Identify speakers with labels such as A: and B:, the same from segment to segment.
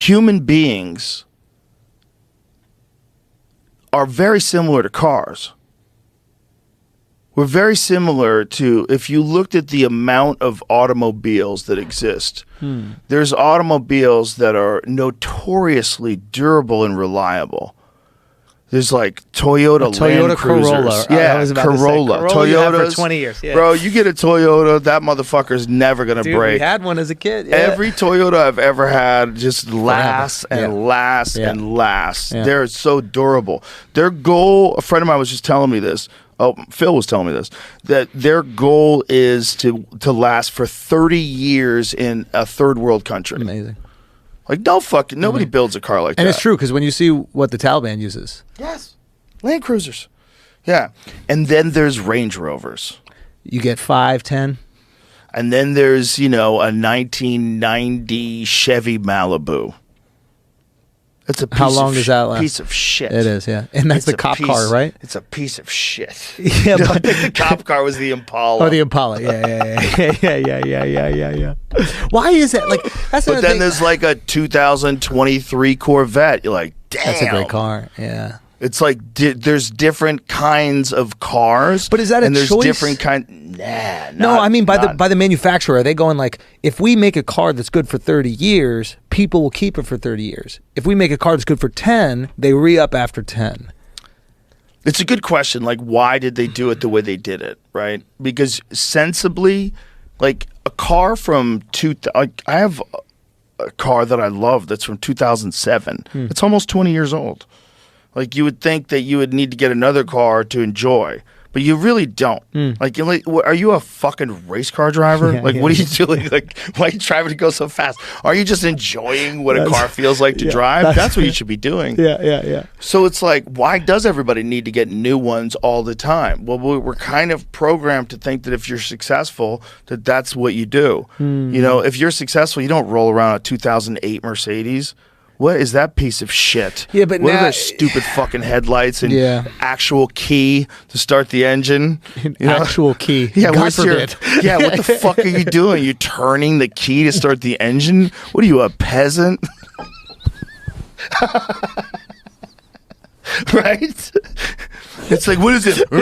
A: human beings are very similar to cars. We're very similar to, if you looked at the amount of automobiles that exist, there's automobiles that are notoriously durable and reliable. There's like Toyota Land Cruisers.
B: Corolla.
A: Yeah,
B: Corolla.
A: Toyotas.
B: For 20 years. Yeah.
A: Bro, you get a Toyota, that motherfucker's never going to break.
B: We had one as a kid. Yeah.
A: Every Toyota I've ever had just lasts and lasts and lasts.
B: Yeah.
A: They're so durable. Their goal, a friend of mine was just telling me this. Oh, Phil was telling me this, that their goal is to last for 30 years in a third world country.
B: Amazing.
A: Like, no fucking, nobody builds a car like that.
B: And it's true, because when you see what the Taliban uses.
A: Yes. Land Cruisers. Yeah. And then there's Range Rovers.
B: You get 5, 10.
A: And then there's, you know, a 1990 Chevy Malibu. It's a piece
B: How long does that last?
A: Piece of shit.
B: It is, yeah. And that's
A: It's
B: the cop
A: piece-
B: car, right?
A: It's a piece of shit.
B: Yeah, but
A: The cop car was the Impala.
B: oh, the Impala. Yeah. Why is that? Like, that's
A: But
B: another
A: then
B: thing.
A: there's like a 2023 Corvette. You're like, damn.
B: That's a great car. Yeah.
A: It's like there's different kinds of cars.
B: But is that a
A: and there's
B: choice?
A: different kind. Nah.
B: No, I mean by
A: not-
B: the manufacturer. Are they going like, if we make a car that's good for 30 years, people will keep it for 30 years. If we make a car that's good for 10, they re-up after 10.
A: It's a good question. Like, why did they do it the way they did it? Right? Because sensibly, like a car from I have a car that I love that's from 2007. It's almost 20 years old. Like, you would think that you would need to get another car to enjoy, but you really don't. Like, are you a fucking race car driver?
B: Yeah,
A: What are you doing? Like, why are you driving to go so fast? Are you just enjoying what a car feels like to drive? That's what you should be doing.
B: Yeah.
A: So it's like, why does everybody need to get new ones all the time? Well, we're kind of programmed to think that if you're successful, that's what you do. You know, if you're successful, you don't roll around a 2008 Mercedes. What is that piece of shit?
B: Yeah, but
A: what
B: now-
A: are those stupid fucking headlights and
B: Yeah.
A: actual key to start the engine? You know?
B: Actual key.
A: Yeah,
B: God
A: where's
B: forbid.
A: yeah, what the fuck are you doing? You're turning the key to start the engine? What are you, a peasant? Right? It's like, what is it?
B: Give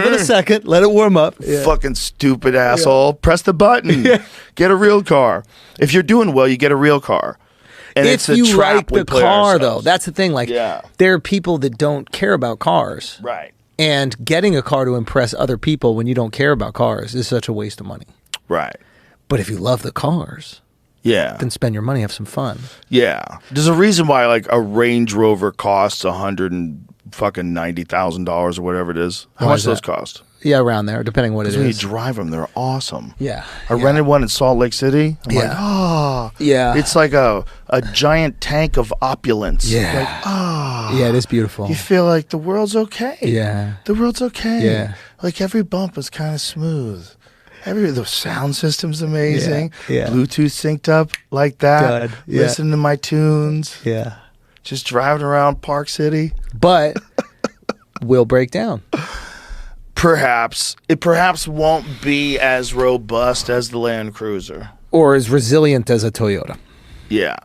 B: it a second. Let it warm up. Yeah.
A: Fucking stupid asshole. Press the button. Get a real car. If you're doing well, you get a real car. And
B: If
A: it's a
B: you
A: trap
B: like
A: we
B: the
A: play
B: car, though,
A: ourselves.
B: that's the thing. Like,
A: Yeah.
B: there are people that don't care about cars.
A: Right.
B: And getting a car to impress other people when you don't care about cars is such a waste of money.
A: Right.
B: But if you love the cars,
A: Yeah.
B: then spend your money, have some fun.
A: Yeah. There's a reason why like a Range Rover costs $190,000 or whatever it is. How
B: Why
A: much
B: is
A: do those
B: that?
A: cost?
B: Yeah, around there, depending what it
A: Because when you
B: is.
A: drive them, they're awesome.
B: Yeah.
A: I rented one in Salt Lake City. I'm like,
B: Yeah.
A: oh.
B: Yeah.
A: It's like a giant tank of opulence.
B: Yeah.
A: Like, oh.
B: Yeah, it is beautiful.
A: You feel like the world's okay.
B: Yeah.
A: The world's okay.
B: Yeah.
A: Like every bump is kind of smooth. The sound system's amazing.
B: Yeah.
A: Bluetooth synced up like that.
B: Good. Yeah.
A: Listening to my tunes.
B: Yeah.
A: Just driving around Park City.
B: But will break down.
A: Perhaps. It perhaps won't be as robust as the Land Cruiser.
B: Or as resilient as a Toyota.
A: Yeah.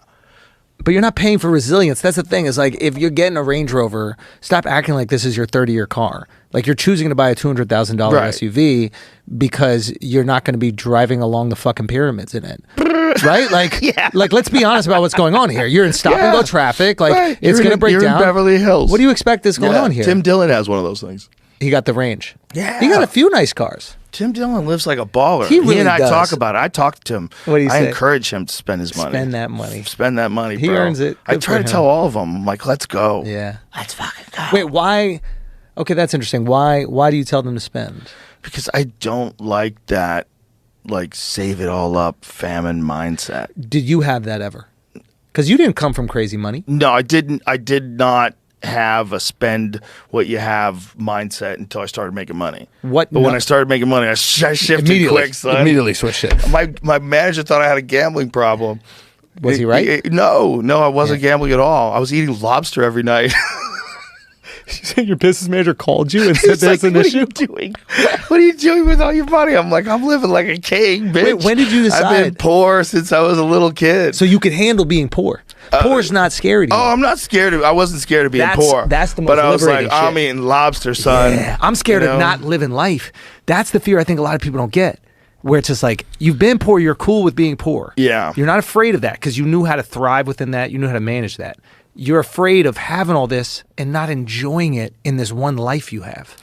B: But you're not paying for resilience. That's the thing. Is like, if you're getting a Range Rover, stop acting like this is your 30-year car. Like, you're choosing to buy a $200,000
A: Right.
B: SUV because you're not going to be driving along the fucking pyramids in it. Right? Like, like, let's be honest about what's going on here. You're in stop and go traffic. Like,
A: Right.
B: it's going to break
A: you're
B: down.
A: in Beverly Hills.
B: What do you expect is going on here?
A: Tim Dillon has one of those things.
B: He got the Range.
A: Yeah.
B: He got a few nice cars.
A: Tim Dillon lives like a baller.
B: He really
A: and I
B: does.
A: talk about it. I talk to him.
B: What do you
A: I
B: say?
A: encourage him to spend his money.
B: Spend that money.
A: Spend that money,
B: He
A: bro.
B: earns it.
A: I
B: Good
A: try
B: for
A: to
B: him.
A: tell all of them, I'm like, let's go.
B: Yeah.
A: Let's fucking go.
B: Wait, why? Okay, that's interesting. Why do you tell them to spend?
A: Because I don't like that, like, save it all up famine mindset.
B: Did you have that ever? Because you didn't come from crazy money.
A: No, I didn't. I did not have a spend what you have mindset until I started making money.
B: What?
A: But when I started making money, I shifted quick, son.
B: Immediately switched it.
A: My manager thought I had a gambling problem.
B: Was he right?
A: No, I wasn't gambling at all. I was eating lobster every night.
B: Your business manager called you and said there's an issue?
A: What are you doing? What are you doing with all your money? I'm like, I'm living like a king, bitch.
B: Wait, when did you decide?
A: I've been poor since I was a little kid.
B: So you could handle being poor. Poor is not scary to you.
A: Oh, I'm not scared I wasn't scared of being poor.
B: That's the most
A: But I was like,
B: liberating shit.
A: I'm eating lobster, son.
B: Yeah, I'm scared of not living life. That's the fear I think a lot of people don't get. Where it's just like, you've been poor, you're cool with being poor.
A: Yeah.
B: You're not afraid of that because you knew how to thrive within that. You knew how to manage that. You're afraid of having all this and not enjoying it in this one life you have.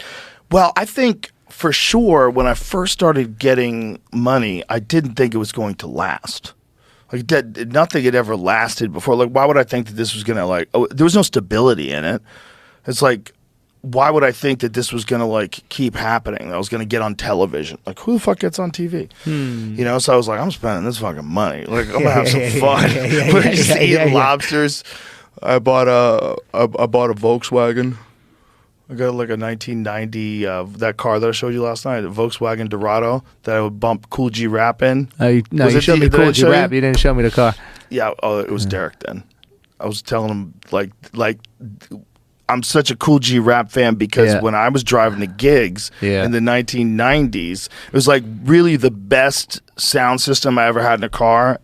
A: Well, I think for sure when I first started getting money, I didn't think it was going to last. Like nothing had ever lasted before. Like, why would I think that this was going to there was no stability in it. It's like, why would I think that this was going to keep happening? That I was going to get on television. Like, who the fuck gets on TV? You know, so I was like, I'm spending this fucking money. Like, I'm going to have some fun. We're just eating lobsters. I bought a Volkswagen. I got like a 1990, that car that I showed you last night, a Volkswagen Dorado that I would bump Cool G Rap in.
B: No, you showed me Cool G Rap. You didn't show me the car.
A: Yeah, it was Derek then. I was telling him like I'm such a Cool G Rap fan because when I was driving the gigs in the 1990s, it was like really the best sound system I ever had in a car.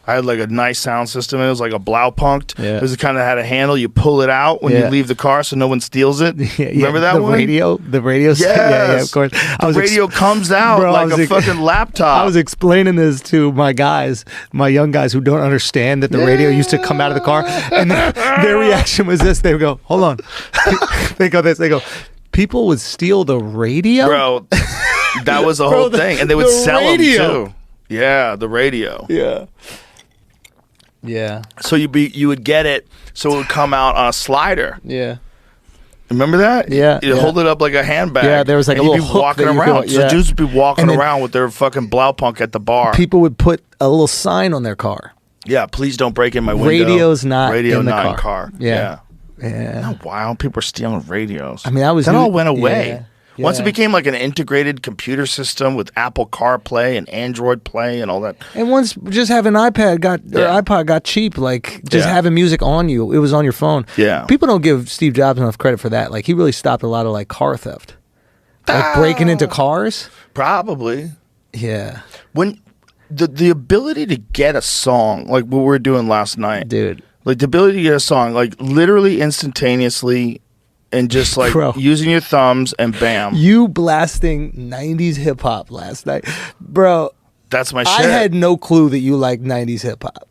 A: I had like a nice sound system. It was like a Blaupunkt. It was kind of had a handle. You pull it out when you leave the car so no one steals it. Remember that one?
B: The radio.
A: Yes.
B: Yeah, of course.
A: The radio comes out like a fucking laptop.
B: I was explaining this to my guys, my young guys who don't understand that the radio used to come out of the car. And their reaction was this. They would go, hold on. They go this. They go, people would steal the radio?
A: Bro, that was the whole thing. And they would sell them too. Yeah, the radio.
B: Yeah. Yeah.
A: So you would get it, so it would come out on a slider.
B: Yeah.
A: Remember that?
B: Yeah.
A: You hold it up like a handbag.
B: Yeah, there was like a little hook
A: walking
B: that you
A: around.
B: could,
A: So dudes would be walking around with their fucking Blaupunk at the bar.
B: People would put a little sign on their car.
A: Yeah, please don't break in my window.
B: Radio's not
A: Radio
B: in the
A: not
B: car.
A: in car.
B: Yeah.
A: Isn't that wild? People are stealing radios.
B: I mean, that
A: all went away.
B: Yeah.
A: Once it became like an integrated computer system with Apple CarPlay and Android Play and all that.
B: And once just having iPod got cheap, like just having music on you, it was on your phone.
A: Yeah.
B: People don't give Steve Jobs enough credit for that. Like he really stopped a lot of like car theft. Like breaking into cars.
A: Probably.
B: Yeah.
A: When the ability to get a song, like what we were doing last night.
B: Dude.
A: Like the ability to get a song, like literally instantaneously and just like using your thumbs and bam.
B: You blasting 90s hip hop last night. Bro.
A: That's my shit.
B: I had no clue that you like 90s hip hop.